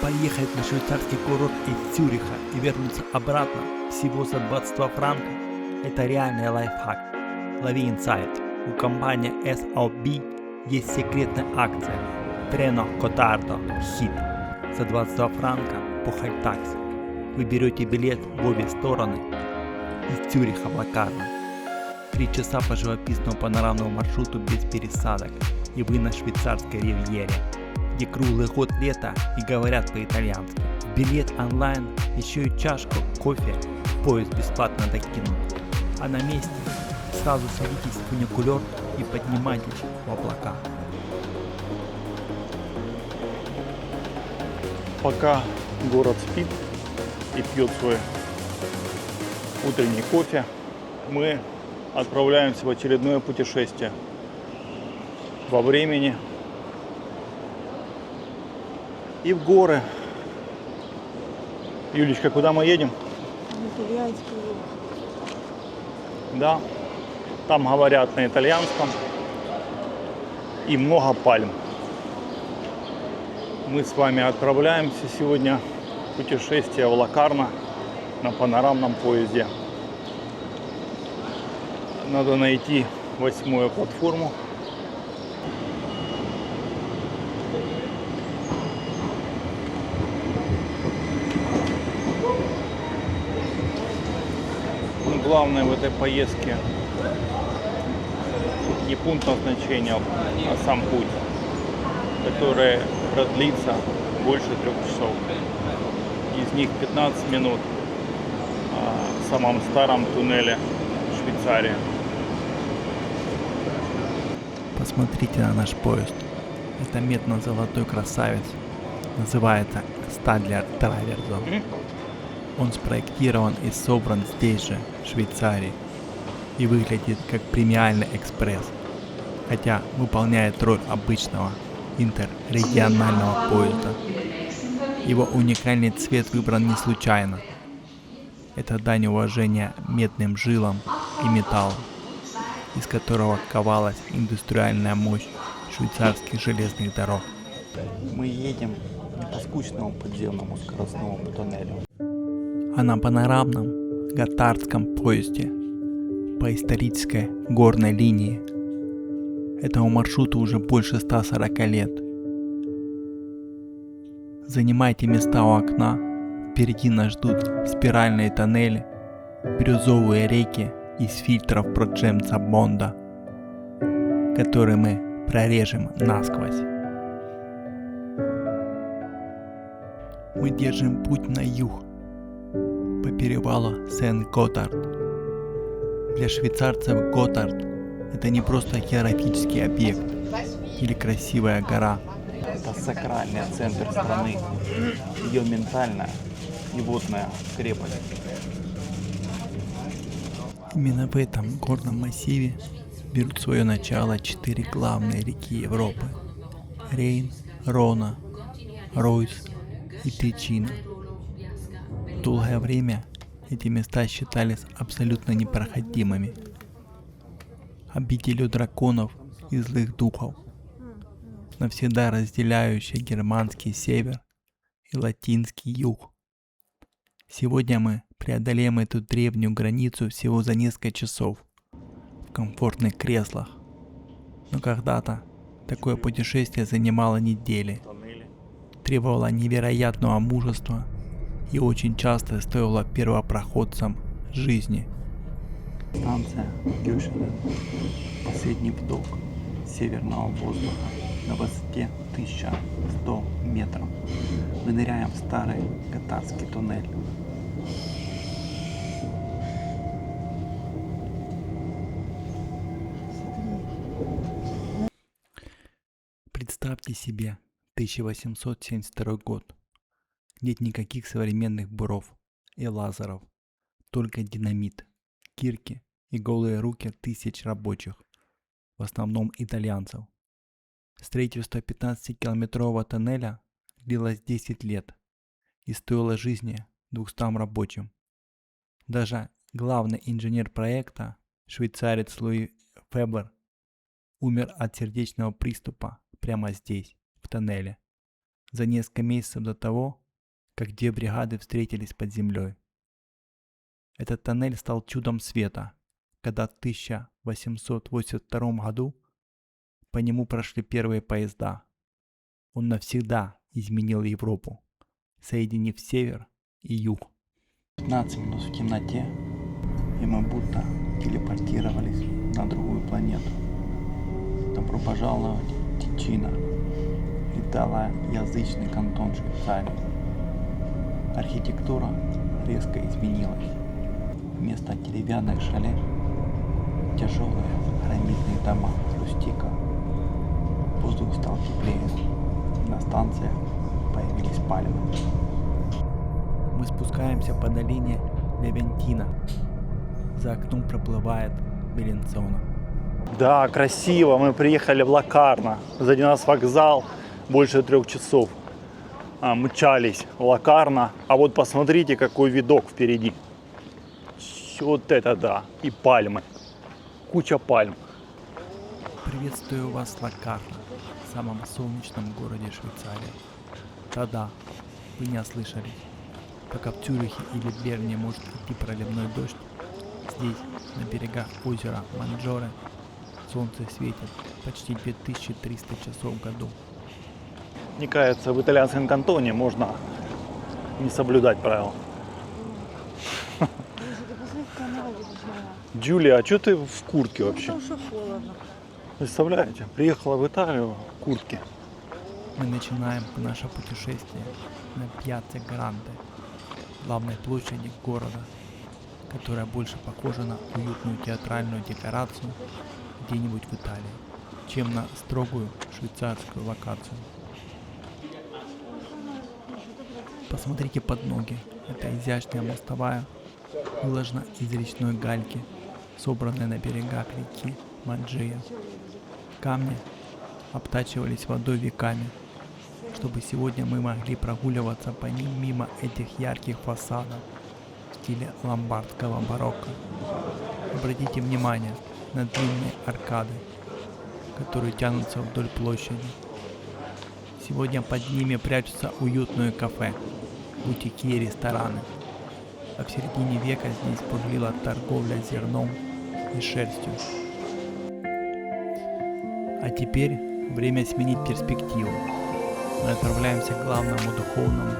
Поехать на швейцарский курорт из Цюриха и вернуться обратно всего за 22 франка – это реальный лайфхак. Лови инсайт. У компании SOB есть секретная акция Трено Котардо Хит за 22 франка по хай-такси. Вы берете билет в обе стороны из Цюриха в Локарно. 3 часа по живописному панорамному маршруту без пересадок, и вы на швейцарской ривьере, где круглый год лето и говорят по-итальянски. Билет онлайн, еще и чашку кофе в поезд бесплатно докинут. А на месте сразу садитесь в фуникулер и поднимайтесь в облака. Пока город спит и пьет свой утренний кофе, мы отправляемся в очередное путешествие во времени и в горы. Юлечка, куда мы едем? В итальянский юг. Да, там говорят на итальянском и много пальм. Мы с вами отправляемся сегодня в путешествие в Локарно на панорамном поезде. Надо найти 8-ю платформу. Но главное в этой поездке не пункт назначения, а сам путь, который продлится больше 3 часов. Из них 15 минут в самом старом туннеле Швейцарии. Посмотрите на наш поезд. Это медно-золотой красавец. Называется Стадлер Траверзо. Он спроектирован и собран здесь же, в Швейцарии. И выглядит как премиальный экспресс. Хотя выполняет роль обычного интеррегионального поезда. Его уникальный цвет выбран не случайно. Это дань уважения медным жилам и металлу, из которого ковалась индустриальная мощь швейцарских железных дорог. Мы едем не по скучному подземному скоростному туннелю, А на панорамном готардском поезде по исторической горной линии. Этому маршруту уже больше 140 лет. Занимайте места у окна, впереди нас ждут спиральные тоннели, бирюзовые реки из фильтров про Джеймса Бонда, которые мы прорежем насквозь. Мы держим путь на юг, по перевалу Сен-Готард. Для швейцарцев Готард – это не просто географический объект или красивая гора. это сакральный центр страны, ее ментальная и водная крепость. Именно в этом горном массиве берут свое начало 4 главные реки Европы – Рейн, Рона, Ройс и Тичино. Долгое время эти места считались абсолютно непроходимыми, обителью драконов и злых духов, навсегда разделяющие германский север и латинский юг. Сегодня мы преодолеем эту древнюю границу всего за несколько часов в комфортных креслах. Но когда-то такое путешествие занимало недели, требовало невероятного мужества и очень часто стоило первопроходцам жизни. Станция Гёшена. Последний вдох северного воздуха на высоте 1100 метров. Мы ныряем в старый готардский туннель. Представьте себе 1872 год. Нет никаких современных буров и лазеров, только динамит, кирки и голые руки тысяч рабочих, в основном итальянцев. Строительство 15-километрового тоннеля длилось 10 лет и стоило жизни 200 рабочим. Даже главный инженер проекта, швейцарец Луи Феблер, умер от сердечного приступа прямо здесь, в тоннеле. за несколько месяцев до того, как две бригады встретились под землей. Этот тоннель стал чудом света, когда в 1882 году по нему прошли первые поезда. Он навсегда изменил Европу, соединив север и юг. 15 минут в темноте, и мы будто телепортировались на другую планету. Добро пожаловать в Тичино, италоязычный кантон Швейцарии. Архитектура резко изменилась. Вместо деревянных шале тяжелые гранитные дома с рустика. Воздух стал теплее. На станциях появились пальмы. Мы спускаемся по долине Левентина. За окном проплывает Беллинзона. Да, красиво. Мы приехали в Локарно. Сзади нас вокзал. Больше 3 часов мчались в Локарно. А вот посмотрите, какой видок впереди. Вот это да. И пальмы. Куча пальм. Приветствую вас в Локарно, самом солнечном городе Швейцарии. Да-да, вы не ослышались. Пока в Цюрихе или Берне может идти проливной дождь, здесь, на берегах озера Манджоре, солнце светит почти 2300 часов в году. Мне кажется, в итальянском кантоне можно не соблюдать правила. Джулия, а что ты в куртке вообще? Потому что холодно. Представляете, приехала в Италию в куртке. Мы начинаем наше путешествие на Пьяцца Гранде, главной площади города, которая больше похожа на уютную театральную декорацию где-нибудь в Италии, чем на строгую швейцарскую локацию. Посмотрите под ноги. Это изящная мостовая, выложена из речной гальки, собранной на берегах реки Маджия. Камни обтачивались водой веками, чтобы сегодня мы могли прогуливаться по ним мимо этих ярких фасадов в стиле ломбардского барокко. Обратите внимание на длинные аркады, которые тянутся вдоль площади. Сегодня под ними прячутся уютные кафе, бутики и рестораны. А в середине века здесь бурлила торговля зерном и шерстью. А теперь время сменить перспективу. Мы отправляемся к главному духовному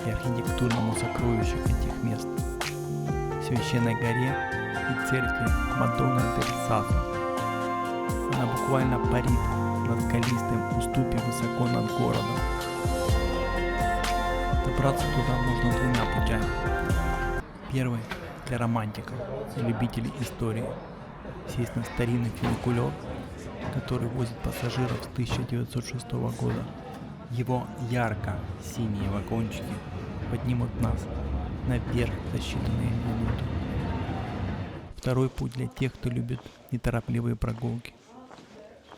и архитектурному сокровищу этих мест – Священной горе и церкви Мадонна дель Сасо. Она буквально парит над скалистым уступе высоко над городом. Добраться туда можно 2 путями. Первый – для романтиков и любителей истории. Сесть на старинный фуникулер, который возит пассажиров с 1906 года. Его ярко-синие вагончики поднимут нас наверх за считанные минуты. Второй путь для тех, кто любит неторопливые прогулки.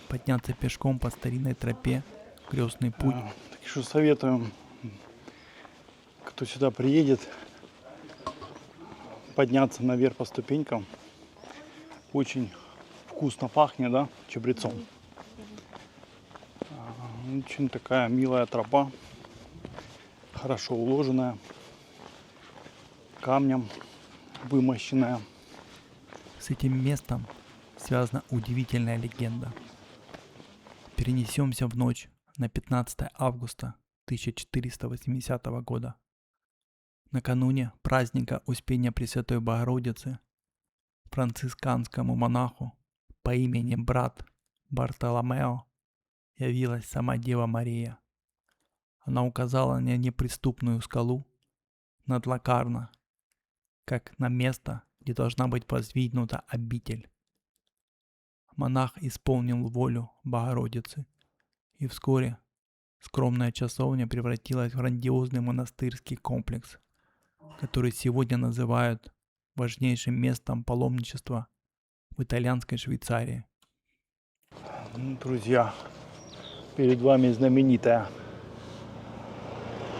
Подняться пешком по старинной тропе, крестный путь. Так что советуем, кто сюда приедет, подняться наверх по ступенькам. Очень вкусно пахнет, да, чабрецом. Очень такая милая тропа, хорошо уложенная, камнем вымощенная. С этим местом связана удивительная легенда. Перенесемся в ночь на 15 августа 1480 года. Накануне праздника Успения Пресвятой Богородицы францисканскому монаху по имени брат Бартоломео явилась сама Дева Мария. Она указала на неприступную скалу над Локарно, как на место, где должна быть воздвигнута обитель. Монах исполнил волю Богородицы, и вскоре скромная часовня превратилась в грандиозный монастырский комплекс, который сегодня называют важнейшим местом паломничества в итальянской Швейцарии. Друзья, перед вами знаменитая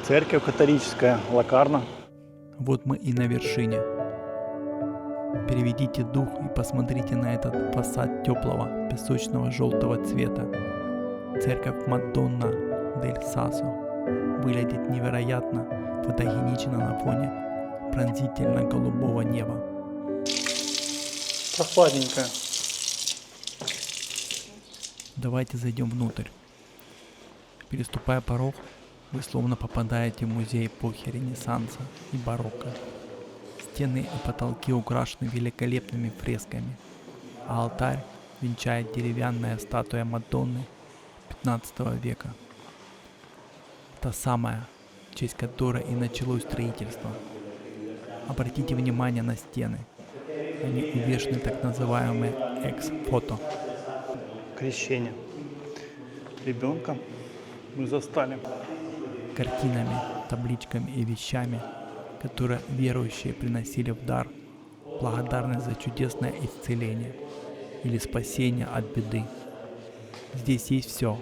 церковь католическая Локарно. Вот мы и на вершине. Переведите дух и посмотрите на этот фасад теплого песочного желтого цвета. Церковь Мадонна дель Сасо. выглядит невероятно фотогенично на фоне пронзительно-голубого неба. Прохладненькая. Давайте зайдем внутрь. Переступая порог, вы словно попадаете в музей эпохи Ренессанса и барокко. Стены и потолки украшены великолепными фресками, а алтарь венчает деревянная статуя Мадонны 15 века. Та самая, в честь которой и началось строительство. Обратите внимание на стены. Они увешаны так называемыми экс-фото. Крещение ребенка мы застали. Картинами, табличками и вещами, которые верующие приносили в дар, благодарность за чудесное исцеление или спасение от беды. Здесь есть все,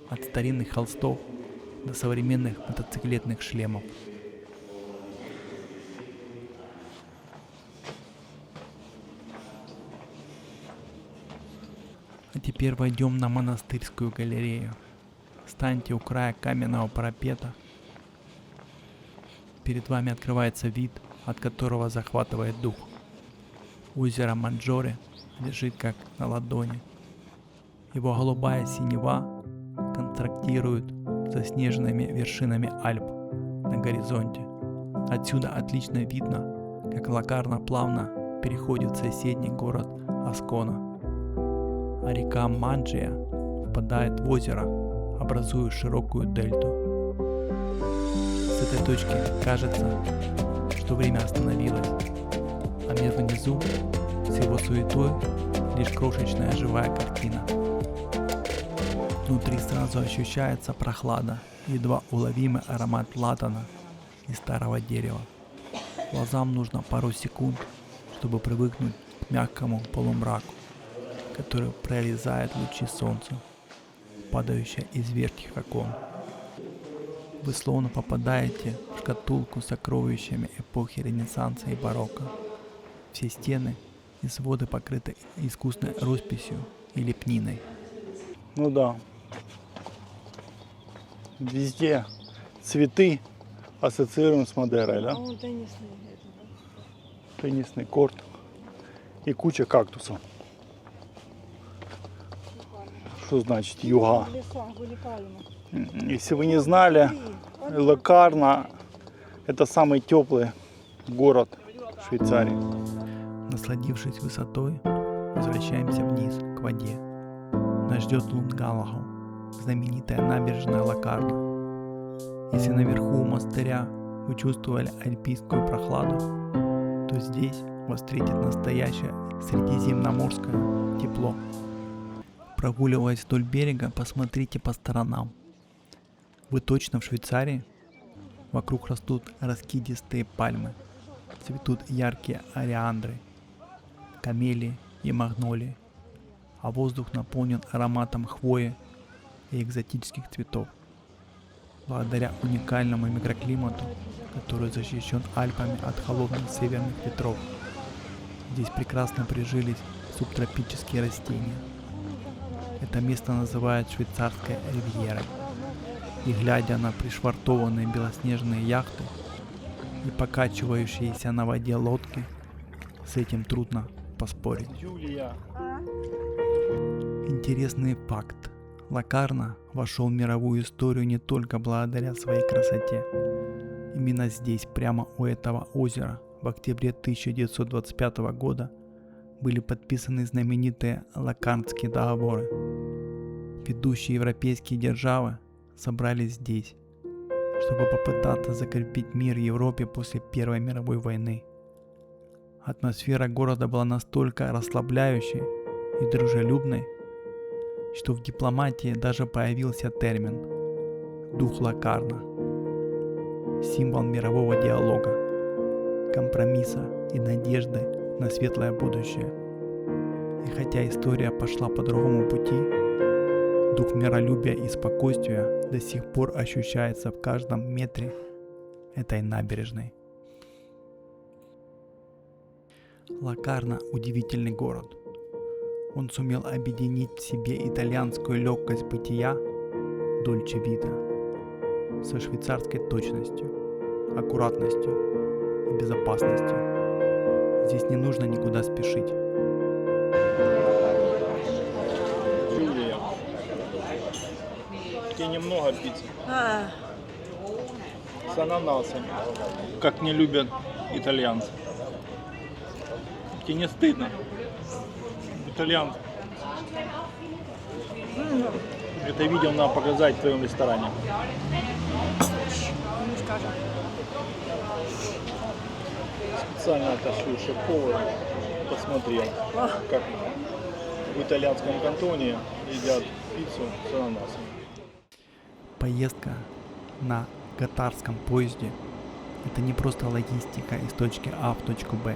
от старинных холстов до современных мотоциклетных шлемов. А теперь войдем на монастырскую галерею. Встаньте у края каменного парапета. Перед вами открывается вид, от которого захватывает дух. Озеро Манджоре лежит как на ладони. Его голубая синева контрастирует с заснеженными вершинами Альп на горизонте. Отсюда отлично видно, как Лакарна плавно переходит в соседний город Аскона. А река Манджия впадает в озеро, образуя широкую дельту. С этой точки кажется, что время остановилось, а мир внизу с его суетой лишь крошечная живая картина. Внутри сразу ощущается прохлада, едва уловимый аромат латана и старого дерева. Глазам нужно пару секунд, чтобы привыкнуть к мягкому полумраку, который прорезает лучи солнца, падающие из верхних окон. Вы словно попадаете в шкатулку с сокровищами эпохи Ренессанса и барокко. Все стены и своды покрыты искусной росписью и лепниной. Ну да. Везде цветы ассоциируем с Мадейрой, да? А он теннисный. Это, да? Теннисный корт и куча кактусов. Что значит юга? В лесах были пальмы. Если вы не знали, Лакарна — это самый теплый город в Швейцарии. Насладившись высотой, возвращаемся вниз, к воде. Нас ждет Лунгалаху, знаменитая набережная Лакарна. Если наверху у монастыря вы чувствовали альпийскую прохладу, то здесь вас встретит настоящее средиземноморское тепло. Прогуливаясь вдоль берега, посмотрите по сторонам. Вы точно в Швейцарии? Вокруг растут раскидистые пальмы, цветут яркие ориандры, камелии и магнолии, а воздух наполнен ароматом хвои и экзотических цветов. Благодаря уникальному микроклимату, который защищен Альпами от холодных северных ветров, здесь прекрасно прижились субтропические растения. Это место называют швейцарской ривьерой. И глядя на пришвартованные белоснежные яхты и покачивающиеся на воде лодки, с этим трудно поспорить. Интересный факт. Лакарна вошел в мировую историю не только благодаря своей красоте. Именно здесь, прямо у этого озера, в октябре 1925 года были подписаны знаменитые Лакарнские договоры. Ведущие европейские державы собрались здесь, чтобы попытаться закрепить мир в Европе после Первой мировой войны. Атмосфера города была настолько расслабляющей и дружелюбной, что в дипломатии даже появился термин «дух Лакарна», символ мирового диалога, компромисса и надежды на светлое будущее. И хотя история пошла по другому пути, дух миролюбия и спокойствия до сих пор ощущается в каждом метре этой набережной. Лакарна – удивительный город. Он сумел объединить в себе итальянскую легкость бытия, дольче вита, со швейцарской точностью, аккуратностью и безопасностью. Здесь не нужно никуда спешить. Юлия, тебе немного пиццы? С ананасами, как не любят итальянцы. Тебе не стыдно? Итальянцы. Это видео надо показать в твоем ресторане. Не скажем. Специально отошлю шеф-повара, посмотрел, как в итальянском кантоне едят пиццу с ананасами. Поездка на катарском поезде – это не просто логистика из точки А в точку Б.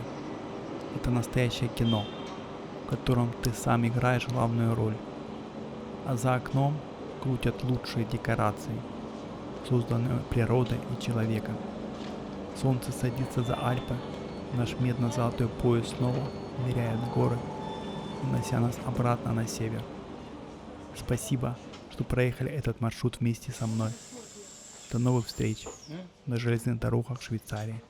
Это настоящее кино, в котором ты сам играешь главную роль. А за окном крутят лучшие декорации, созданные природой и человеком. Солнце садится за Альпы, наш медно-золотой поезд снова ныряет в горы, унося нас обратно на север. Спасибо, что проехали этот маршрут вместе со мной. До новых встреч на железных дорогах Швейцарии.